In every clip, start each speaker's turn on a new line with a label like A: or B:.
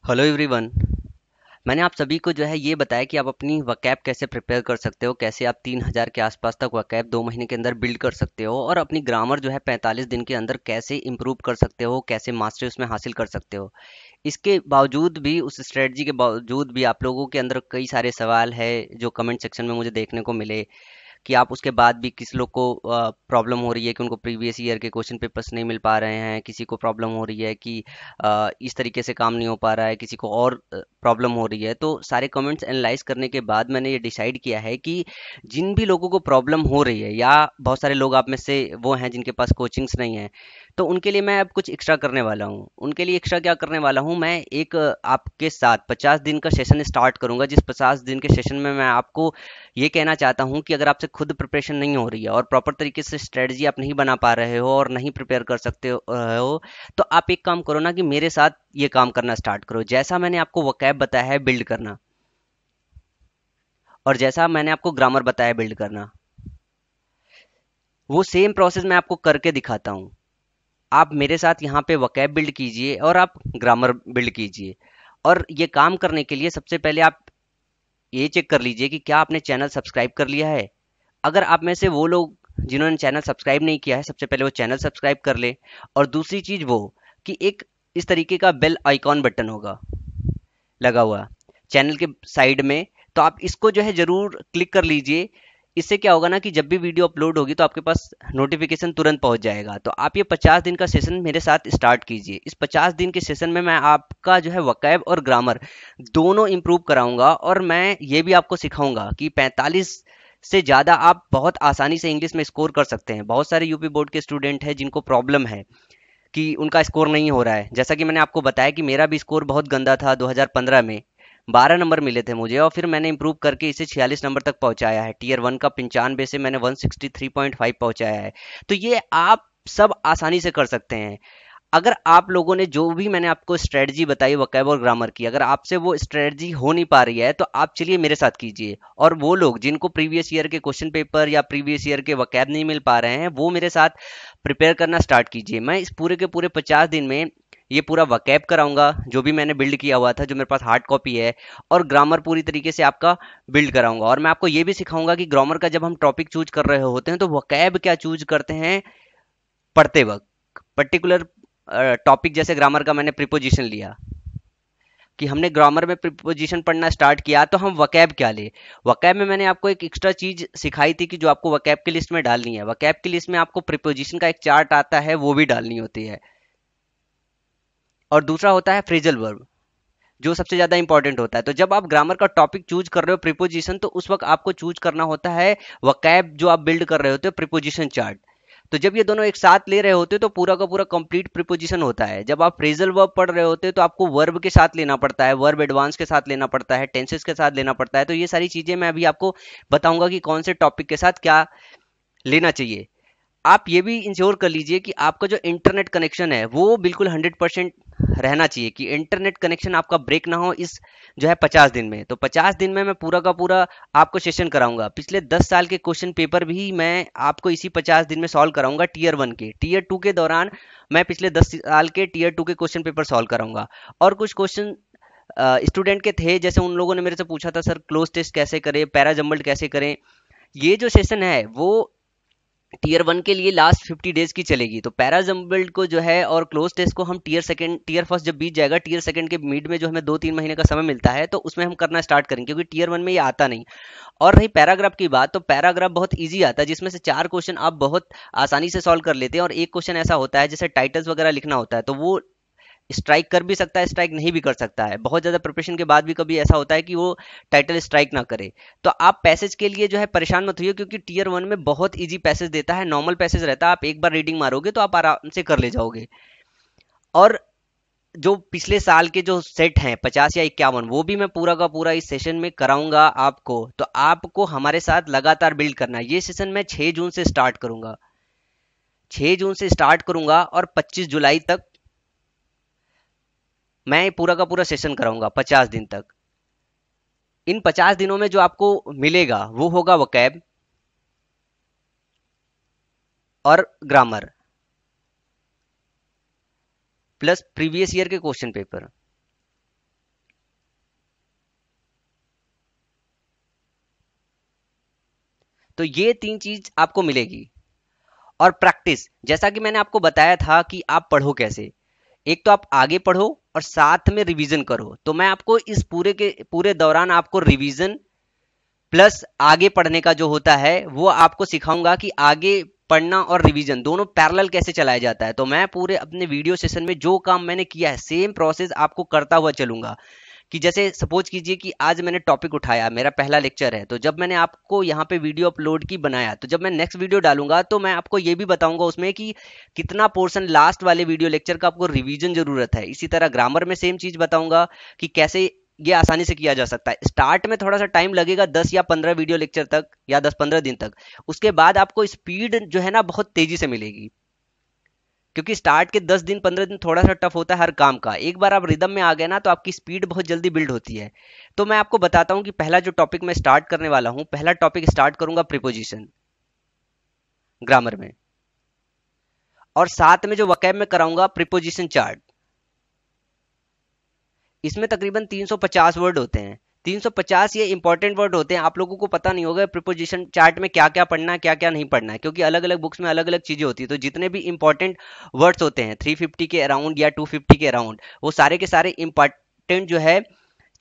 A: Hello everyone. मैंने आप सभी को जो है ये बताया कि आप अपनी वकैब कैसे प्रिपेयर कर सकते हो, कैसे आप 3000 के आसपास तक वकैब 2 महीने के अंदर बिल्ड कर सकते हो, और अपनी ग्रामर जो है 45 दिन के अंदर कैसे इंप्रूव कर सकते हो, कैसे मास्टरी उसमें हासिल कर सकते हो। इसके बावजूद भी, उस स्ट्रेटजी के बावजूद भी आप लोगों के अंदर कई सारे सवाल है जो कमेंट सेक्शन में मुझे देखने को मिले, कि आप उसके बाद भी किसी लोग को प्रॉब्लम हो रही है कि उनको प्रीवियस ईयर के क्वेश्चन पेपर्स नहीं मिल पा रहे हैं, किसी को प्रॉब्लम हो रही है कि इस तरीके से काम नहीं हो पा रहा है, किसी को और प्रॉब्लम हो रही है। तो सारे कमेंट्स एनालाइज करने के बाद मैंने ये डिसाइड किया है कि जिन भी लोगों को प्रॉब्लम हो रही है, या बहुत सारे लोग आप में से वो हैं जिनके पास कोचिंग्स नहीं है, तो उनके लिए मैं अब कुछ एक्स्ट्रा करने वाला हूँ। उनके लिए एक्स्ट्रा क्या करने वाला हूँ, मैं एक आपके साथ 50 दिन का सेशन स्टार्ट करूंगा, जिस 50 दिन के सेशन में मैं आपको ये कहना चाहता हूँ कि अगर आपसे खुद प्रिपरेशन नहीं हो रही है और प्रॉपर तरीके से स्ट्रेटजी आप नहीं बना पा रहे हो और नहीं प्रिपेयर कर सकते हो, तो आप एक काम करो ना, कि मेरे साथ ये काम करना स्टार्ट करो। जैसा मैंने आपको वकैब बताया है बिल्ड करना, और जैसा मैंने आपको ग्रामर बताया बिल्ड करना, वो सेम प्रोसेस मैं आपको करके दिखाता हूँ। आप मेरे साथ यहाँ पे वकैब बिल्ड कीजिए और आप ग्रामर बिल्ड कीजिए। और ये काम करने के लिए सबसे पहले आप ये चेक कर लीजिए कि क्या आपने चैनल सब्सक्राइब कर लिया है। अगर आप में से वो लोग जिन्होंने चैनल सब्सक्राइब नहीं किया है, सबसे पहले वो चैनल सब्सक्राइब कर ले। और दूसरी चीज वो, कि एक इस तरीके का बेल आइकॉन बटन होगा लगा हुआ चैनल के साइड में, तो आप इसको जो है जरूर क्लिक कर लीजिए। इससे क्या होगा ना, कि जब भी वीडियो अपलोड होगी तो आपके पास नोटिफिकेशन तुरंत पहुंच जाएगा। तो आप ये 50 दिन का सेशन मेरे साथ स्टार्ट कीजिए। इस 50 दिन के सेशन में मैं आपका जो है वकैब और ग्रामर दोनों इंप्रूव कराऊंगा, और मैं ये भी आपको सिखाऊंगा कि 45 से ज़्यादा आप बहुत आसानी से इंग्लिश में स्कोर कर सकते हैं। बहुत सारे यूपी बोर्ड के स्टूडेंट हैं जिनको प्रॉब्लम है कि उनका स्कोर नहीं हो रहा है। जैसा कि मैंने आपको बताया कि मेरा भी स्कोर बहुत गंदा था 2015 में, 12 नंबर मिले थे मुझे, और फिर मैंने इंप्रूव करके इसे 46 नंबर तक पहुंचाया है। टीयर 1 का 95 से मैंने 163.5 पहुंचाया है। तो ये आप सब आसानी से कर सकते हैं। अगर आप लोगों ने जो भी मैंने आपको स्ट्रेटजी बताई वोकैब और ग्रामर की, अगर आपसे वो स्ट्रेटजी हो नहीं पा रही है, तो आप चलिए मेरे साथ कीजिए। और वो लोग जिनको प्रीवियस ईयर के क्वेश्चन पेपर या प्रीवियस ईयर के वोकैब नहीं मिल पा रहे हैं, वो मेरे साथ प्रिपेयर करना स्टार्ट कीजिए। मैं इस पूरे के पूरे 50 दिन में ये पूरा वकैब कराऊंगा, जो भी मैंने बिल्ड किया हुआ था, जो मेरे पास हार्ड कॉपी है, और ग्रामर पूरी तरीके से आपका बिल्ड कराऊंगा। और मैं आपको ये भी सिखाऊंगा कि ग्रामर का जब हम टॉपिक चूज कर रहे होते हैं तो वकैब क्या चूज करते हैं पढ़ते वक्त। पर्टिकुलर टॉपिक जैसे ग्रामर का मैंने प्रीपोजिशन लिया, कि हमने ग्रामर में प्रीपोजिशन पढ़ना स्टार्ट किया, तो हम वकैब क्या ले। वकैब में मैंने आपको एक एक्स्ट्रा चीज सिखाई थी कि जो आपको वकैब की लिस्ट में डालनी है। वकैब की लिस्ट में आपको प्रीपोजिशन का एक चार्ट आता है, वो भी डालनी होती है। और दूसरा होता है फ्रेजल वर्ब, जो सबसे ज्यादा इंपॉर्टेंट होता है। तो जब आप ग्रामर का टॉपिक चूज कर रहे हो प्रीपोजिशन, तो उस वक्त आपको चूज करना होता है वकैब, जो आप बिल्ड कर रहे होते हो प्रीपोजिशन चार्ट। तो जब ये दोनों एक साथ ले रहे होते हो तो पूरा का पूरा कंप्लीट प्रीपोजिशन होता है। जब आप फ्रेजल वर्ब पढ़ रहे होते हो तो आपको वर्ब के साथ लेना पड़ता है, वर्ब एडवांस के साथ लेना पड़ता है, टेंसेस के साथ लेना पड़ता है। तो ये सारी चीजें मैं अभी आपको बताऊंगा कि कौन से टॉपिक के साथ क्या लेना चाहिए। आप ये भी इंश्योर कर लीजिए कि आपका जो इंटरनेट कनेक्शन है वो बिल्कुल 100% रहना चाहिए, कि इंटरनेट कनेक्शन आपका ब्रेक ना हो इस जो है 50 दिन में। तो 50 दिन में मैं पूरा का पूरा आपको सेशन कराऊंगा। पिछले 10 साल के क्वेश्चन पेपर भी मैं आपको इसी 50 दिन में सॉल्व कराऊंगा। टीयर 1 के, टीयर 2 के दौरान मैं पिछले 10 साल के टीयर 2 के क्वेश्चन पेपर सॉल्व कराऊंगा। और कुछ क्वेश्चन स्टूडेंट के थे, जैसे उन लोगों ने मेरे से पूछा था, सर क्लोज टेस्ट कैसे करें, पैरा जम्बल्ड कैसे करें। ये जो सेशन है वो टीयर 1 के लिए लास्ट 50 डेज की चलेगी। तो पैराजम्बल्ड को जो है और क्लोज टेस्ट को हम टीयर सेकंड, टीयर फर्स्ट जब बीत जाएगा, टीयर सेकंड के मिड में जो हमें 2-3 महीने का समय मिलता है, तो उसमें हम करना स्टार्ट करेंगे, क्योंकि टीयर 1 में ये आता नहीं। और रही पैराग्राफ की बात, तो पैराग्राफ बहुत इजी आता है, जिसमें से 4 क्वेश्चन आप बहुत आसानी से सॉल्व कर लेते हैं। और एक क्वेश्चन ऐसा होता है जैसे टाइटल्स वगैरह लिखना होता है, तो वो स्ट्राइक कर भी सकता है, स्ट्राइक नहीं भी कर सकता है। बहुत ज़्यादा प्रिपरेशन के बाद भी कभी ऐसा होता है कि वो टाइटल स्ट्राइक ना करे। तो आप पैसेज के लिए जो है परेशान मत होइए, क्योंकि टीयर 1 में बहुत इजी पैसेज देता है, नॉर्मल पैसेज रहता है। आप एक बार रीडिंग मारोगे तो आप आराम से कर ले जाओगे। और जो पिछले साल के जो सेट हैं 50 या 51, वो भी मैं पूरा का पूरा इस सेशन में कराऊंगा आपको। तो आपको हमारे साथ लगातार बिल्ड करना है। ये सेशन मैं 6 जून से स्टार्ट करूंगा, 6 जून से स्टार्ट करूंगा, और 25 जुलाई तक मैं पूरा का पूरा सेशन कराऊंगा 50 दिन तक। इन 50 दिनों में जो आपको मिलेगा वो होगा वकैब और ग्रामर, प्लस प्रीवियस ईयर के क्वेश्चन पेपर। तो ये 3 चीज आपको मिलेगी। और प्रैक्टिस, जैसा कि मैंने आपको बताया था कि आप पढ़ो कैसे, एक तो आप आगे पढ़ो और साथ में रिवीजन करो। तो मैं आपको इस पूरे दौरान आपको रिवीजन प्लस आगे पढ़ने का जो होता है वो आपको सिखाऊंगा कि आगे पढ़ना और रिवीजन दोनों पैरेलल कैसे चलाया जाता है। तो मैं पूरे अपने वीडियो सेशन में जो काम मैंने किया है सेम प्रोसेस आपको करता हुआ चलूंगा। कि जैसे सपोज कीजिए कि आज मैंने टॉपिक उठाया, मेरा पहला लेक्चर है, तो जब मैंने आपको यहाँ पे वीडियो अपलोड की बनाया, तो जब मैं नेक्स्ट वीडियो डालूंगा तो मैं आपको ये भी बताऊंगा उसमें कि कितना पोर्शन लास्ट वाले वीडियो लेक्चर का आपको रिवीजन जरूरत है। इसी तरह ग्रामर में सेम चीज बताऊंगा कि कैसे ये आसानी से किया जा सकता है। स्टार्ट में थोड़ा सा टाइम लगेगा 10 या 15 वीडियो लेक्चर तक या 10-15 दिन तक, उसके बाद आपको स्पीड जो है ना बहुत तेजी से मिलेगी। क्योंकि स्टार्ट के 10 दिन 15 दिन थोड़ा सा टफ होता है हर काम का, एक बार आप रिदम में आ गए ना तो आपकी स्पीड बहुत जल्दी बिल्ड होती है। तो मैं आपको बताता हूं कि पहला जो टॉपिक मैं स्टार्ट करने वाला हूं, पहला टॉपिक स्टार्ट करूंगा प्रीपोजिशन ग्रामर में, और साथ में जो वकैब में कराऊंगा प्रीपोजिशन चार्ट। इसमें तकरीबन 350 वर्ड होते हैं। 350 ये इंपॉर्टेंट वर्ड होते हैं, आप लोगों को पता नहीं होगा प्रीपोजिशन चार्ट में क्या क्या पढ़ना है क्या क्या नहीं पढ़ना है, क्योंकि अलग अलग बुक्स में अलग अलग चीजें होती है। तो जितने भी इंपॉर्टेंट वर्ड्स होते हैं 350 के अराउंड या 250 के अराउंड, वो सारे के सारे इंपॉर्टेंट जो है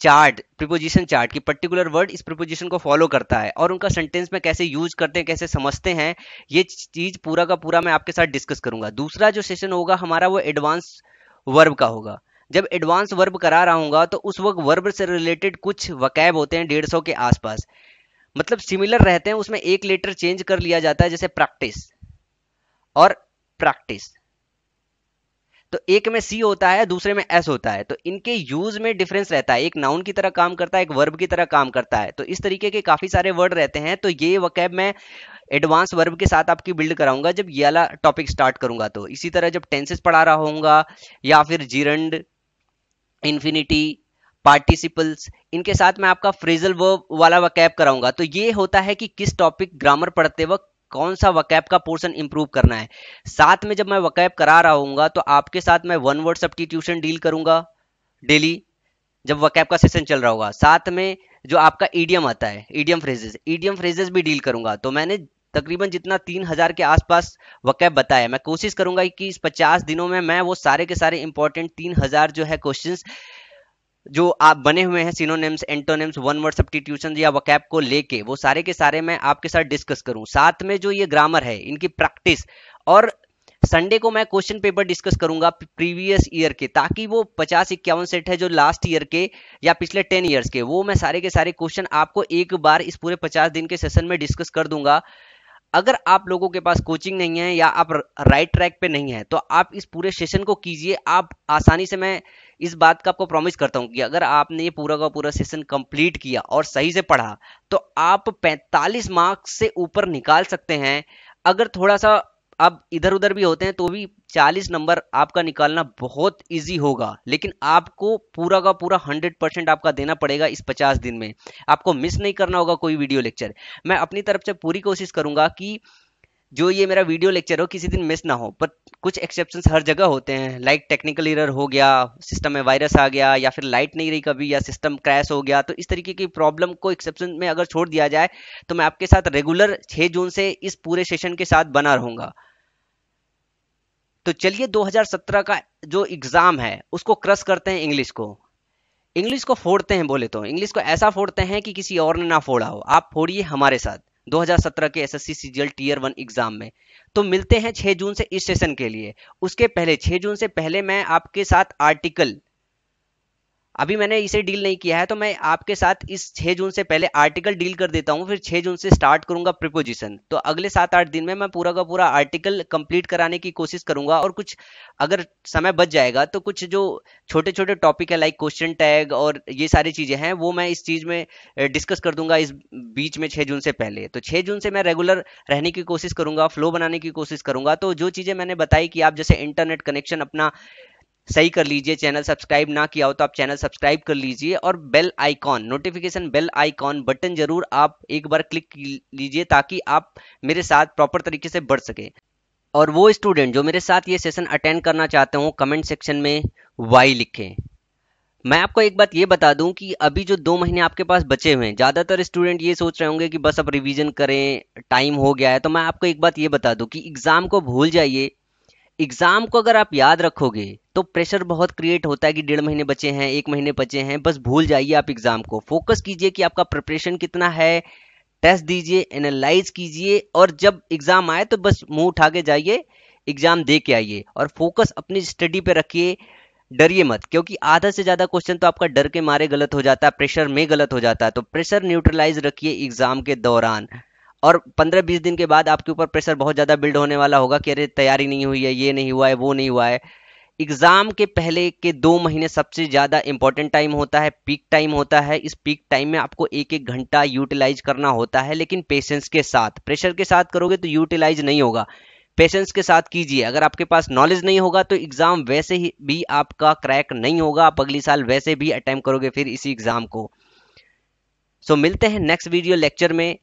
A: चार्ट, प्रीपोजिशन चार्ट की पर्टिकुलर वर्ड इस प्रीपोजिशन को फॉलो करता है और उनका सेंटेंस में कैसे यूज करते हैं, कैसे समझते हैं, ये चीज पूरा का पूरा मैं आपके साथ डिस्कस करूंगा। दूसरा जो सेशन होगा हमारा वो एडवांस वर्ब का होगा। जब एडवांस वर्ब करा रहा हूंगा तो उस वक्त वर्ब से रिलेटेड कुछ वकैब होते हैं 150 के आसपास, मतलब सिमिलर रहते हैं, उसमें एक लेटर चेंज कर लिया जाता है, जैसे प्रैक्टिस और प्रैक्टिस। तो एक में सी होता है दूसरे में एस होता है, तो इनके यूज में डिफरेंस रहता है, एक नाउन की तरह काम करता है एक वर्ब की तरह काम करता है। तो इस तरीके के काफी सारे वर्ड रहते हैं। तो ये वकैब मैं एडवांस वर्ब के साथ आपकी बिल्ड कराऊंगा जब ये वाला टॉपिक स्टार्ट करूंगा। तो इसी तरह जब टेंसेस पढ़ा रहा होऊंगा या फिर जीरंड, इन्फिनिटी, पार्टिसिपल्स, इनके साथ मैं आपका फ्रेजल वर्ब वाला वकैब कराऊंगा। तो ये होता है कि किस टॉपिक ग्रामर पढ़ते वक्त कौन सा वकैब का पोर्शन इंप्रूव करना है। साथ में जब मैं वकैब करा रहा हूंगा तो आपके साथ मैं वन वर्ड सब्स्टिट्यूशन डील करूंगा डेली जब वकैब का सेशन चल रहा होगा। साथ में जो आपका ईडियम आता है, ईडियम फ्रेजेस भी डील करूंगा। तो मैंने तकरीबन जितना 3000 के आसपास वकैब बताया, मैं कोशिश करूंगा कि इस 50 दिनों में मैं वो सारे के सारे इंपॉर्टेंट 3000 जो है क्वेश्चंस जो आप बने हुए हैं synonyms, antonyms, one word substitution या वकैब को लेके वो सारे के सारे मैं आपके साथ डिस्कस करूं। साथ में जो ये ग्रामर है इनकी प्रैक्टिस, और संडे को मैं क्वेश्चन पेपर डिस्कस करूंगा प्रीवियस ईयर के, ताकि वो 50-51 सेट है जो लास्ट ईयर के या पिछले 10 ईयर्स के, वो मैं सारे के सारे क्वेश्चन आपको एक बार इस पूरे 50 दिन के सेशन में डिस्कस कर दूंगा। अगर आप लोगों के पास कोचिंग नहीं है या आप राइट ट्रैक पे नहीं है तो आप इस पूरे सेशन को कीजिए, आप आसानी से, मैं इस बात का आपको प्रॉमिस करता हूं कि अगर आपने ये पूरा का पूरा सेशन कंप्लीट किया और सही से पढ़ा तो आप 45 मार्क्स से ऊपर निकाल सकते हैं। अगर थोड़ा सा अब इधर उधर भी होते हैं तो भी 40 नंबर आपका निकालना बहुत इजी होगा, लेकिन आपको पूरा का पूरा 100% आपका देना पड़ेगा इस 50 दिन में। आपको मिस नहीं करना होगा कोई वीडियो लेक्चर। मैं अपनी तरफ से पूरी कोशिश करूंगा कि जो ये मेरा वीडियो लेक्चर हो किसी दिन मिस ना हो, पर कुछ एक्सेप्शंस हर जगह होते हैं, लाइक टेक्निकल एरर हो गया, सिस्टम में वायरस आ गया, या फिर लाइट नहीं रही कभी, या सिस्टम क्रैश हो गया। तो इस तरीके की प्रॉब्लम को एक्सेप्शन में अगर छोड़ दिया जाए तो मैं आपके साथ रेगुलर 6 जून से इस पूरे सेशन के साथ बना रहूंगा। तो चलिए 2017 का जो एग्जाम है उसको क्रश करते हैं। इंग्लिश को फोड़ते हैं, बोले तो इंग्लिश को ऐसा फोड़ते हैं कि किसी और ने ना फोड़ा हो। आप फोड़िए हमारे साथ 2017 के एसएससी सीजीएल टीयर 1 एग्जाम में। तो मिलते हैं 6 जून से इस सेशन के लिए। उसके पहले 6 जून से पहले मैं आपके साथ आर्टिकल, अभी मैंने इसे डील नहीं किया है तो मैं आपके साथ इस 6 जून से पहले आर्टिकल डील कर देता हूं, फिर 6 जून से स्टार्ट करूंगा प्रीपोजिशन। तो अगले 7-8 दिन में मैं पूरा का पूरा आर्टिकल कंप्लीट कराने की कोशिश करूंगा, और कुछ अगर समय बच जाएगा तो कुछ जो छोटे छोटे टॉपिक है लाइक क्वेश्चन टैग और ये सारी चीजें हैं वो मैं इस चीज में डिस्कस कर दूंगा इस बीच में 6 जून से पहले। तो 6 जून से मैं रेगुलर रहने की कोशिश करूंगा, फ्लो बनाने की कोशिश करूंगा। तो जो चीजें मैंने बताई कि आप जैसे इंटरनेट कनेक्शन अपना सही कर लीजिए, चैनल सब्सक्राइब ना किया हो तो आप चैनल सब्सक्राइब कर लीजिए, और bell icon, notification bell icon button जरूर आप एक बार क्लिक लीजिए ताकि आप मेरे साथ प्रॉपर तरीके से बढ़ सके। और वो स्टूडेंट जो मेरे साथ ये सेशन अटेंड करना चाहते हो कमेंट सेक्शन में वाई लिखें। मैं आपको एक बात ये बता दूं कि अभी जो 2 महीने आपके पास बचे हुए हैं, ज्यादातर स्टूडेंट ये सोच रहे होंगे कि बस अब रिवीजन करें, टाइम हो गया है। तो मैं आपको एक बात ये बता दूं कि एग्जाम को भूल जाइए। एग्जाम को अगर आप याद रखोगे तो प्रेशर बहुत क्रिएट होता है कि 1.5 महीने बचे हैं, 1 महीने बचे हैं। बस भूल जाइए आप एग्जाम को, फोकस कीजिए कि आपका प्रिपरेशन कितना है। टेस्ट दीजिए, एनालाइज कीजिए, और जब एग्जाम आए तो बस मुंह उठा के जाइए, एग्जाम दे के आइए, और फोकस अपनी स्टडी पे रखिए। डरिए मत, क्योंकि आधा से ज्यादा क्वेश्चन तो आपका डर के मारे गलत हो जाता है, प्रेशर में गलत हो जाता है। तो प्रेशर न्यूट्रलाइज रखिए एग्जाम के दौरान। और 15-20 दिन के बाद आपके ऊपर प्रेशर बहुत ज्यादा बिल्ड होने वाला होगा कि अरे तैयारी नहीं हुई है, ये नहीं हुआ है, वो नहीं हुआ है। एग्जाम के पहले के 2 महीने सबसे ज्यादा इंपॉर्टेंट टाइम होता है, पीक टाइम होता है। इस पीक टाइम में आपको एक एक घंटा यूटिलाइज करना होता है, लेकिन पेशेंस के साथ। प्रेशर के साथ करोगे तो यूटिलाइज नहीं होगा। पेशेंस के साथ कीजिए। अगर आपके पास नॉलेज नहीं होगा तो एग्जाम वैसे ही भी आपका क्रैक नहीं होगा, आप अगली साल वैसे भी अटेम्प्ट करोगे फिर इसी एग्जाम को। सो मिलते हैं नेक्स्ट वीडियो लेक्चर में।